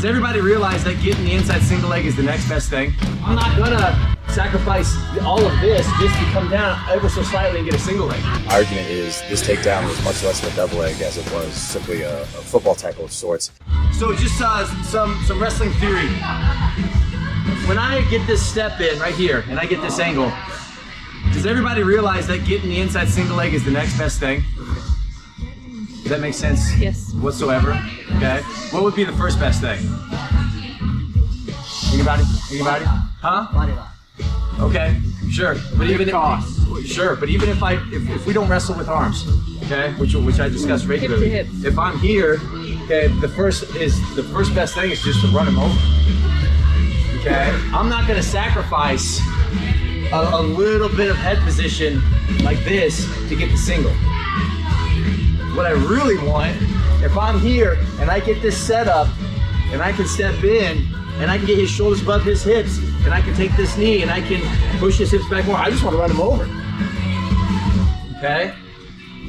Does everybody realize that getting the inside single leg is the next best thing? I'm not gonna sacrifice all of this just to come down ever so slightly and get a single leg. Argument is this takedown was much less of a double leg as it was simply a football tackle of sorts. So just some wrestling theory. When I get this step in right here and I get this angle, does everybody realize that getting the inside single leg is the next best thing? Does that make sense? Yes. Whatsoever? Okay. What would be the first best thing? Anybody? Anybody? Huh? Okay. Sure. But even if we don't wrestle with arms, okay, which I discuss regularly. Hip to hip. If I'm here, okay, the first best thing is just to run him over. Okay. I'm not gonna sacrifice a little bit of head position like this to get the single. What I really want, if I'm here and I get this set up and I can step in and I can get his shoulders above his hips and I can take this knee and I can push his hips back more, I just want to run him over. Okay?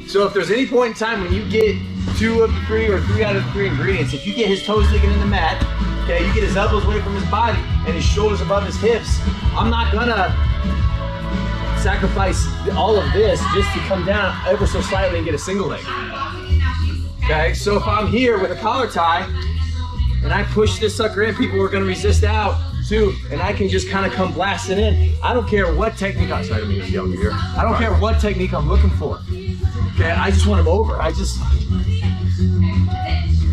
So if there's any point in time when you get 2 of the 3 or 3 out of the 3 ingredients, if you get his toes digging in the mat, okay, you get his elbows away from his body and his shoulders above his hips, I'm not gonna sacrifice all of this just to come down ever so slightly and get a single leg. Okay, so if I'm here with a collar tie and I push this sucker in, people are gonna resist out too, and I can just kind of come blasting in. I don't care what technique, I'm sorry to be yelling here. I don't care what technique I'm looking for. Okay, I just want him over.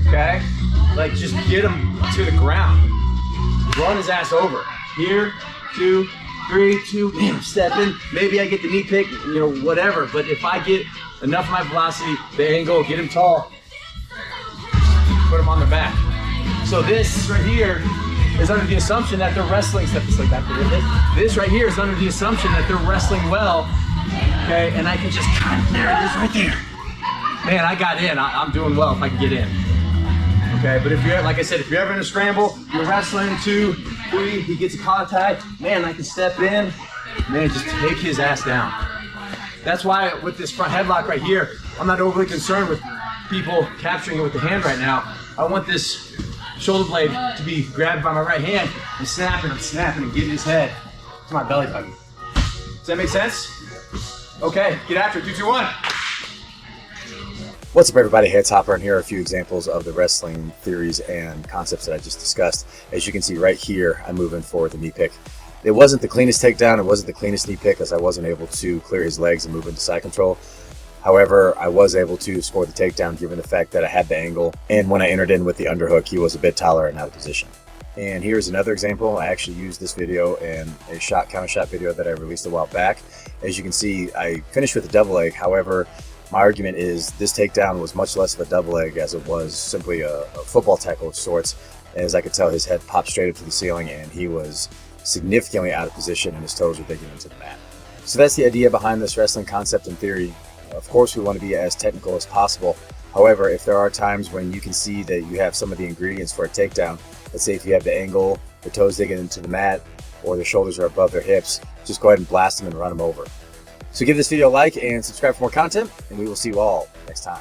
Okay, like just get him to the ground. Run his ass over. Here, 2, 3, 2, man, I'm stepping. Maybe I get the knee pick, whatever. But if I get enough of my velocity, the angle, get him tall, put him on the back. So this right here is under the assumption that they're wrestling. Step this like that. This right here is under the assumption that they're wrestling well. Okay, and I can just there it is right there. Man, I got in. I'm doing well if I can get in. Okay, but if you're, like I said, if you're ever in a scramble, you're wrestling 2, 3, he gets a collar tie, man, I can step in, man, just take his ass down. That's why with this front headlock right here, I'm not overly concerned with people capturing it with the hand right now. I want this shoulder blade to be grabbed by my right hand and I'm snapping and getting his head to my belly button. Does that make sense? Okay, get after it, 3, 2, 1. What's up, everybody? Heads Hopper, and here are a few examples of the wrestling theories and concepts that I just discussed. As you can see right here, I'm moving forward the knee pick. It wasn't the cleanest takedown, it wasn't the cleanest knee pick, as I wasn't able to clear his legs and move into side control. However, I was able to score the takedown given the fact that I had the angle, and when I entered in with the underhook, he was a bit taller and out of position. And here's another example. I actually used this video in a counter shot video that I released a while back. As you can see, I finished with a double leg. However, my argument is this takedown was much less of a double leg as it was simply a football tackle of sorts. As I could tell, his head popped straight up to the ceiling and he was significantly out of position and his toes were digging into the mat. So that's the idea behind this wrestling concept and theory. Of course, we want to be as technical as possible. However, if there are times when you can see that you have some of the ingredients for a takedown, let's say if you have the angle, the toes digging into the mat, or the shoulders are above their hips, just go ahead and blast them and run them over. So give this video a like and subscribe for more content, and we will see you all next time.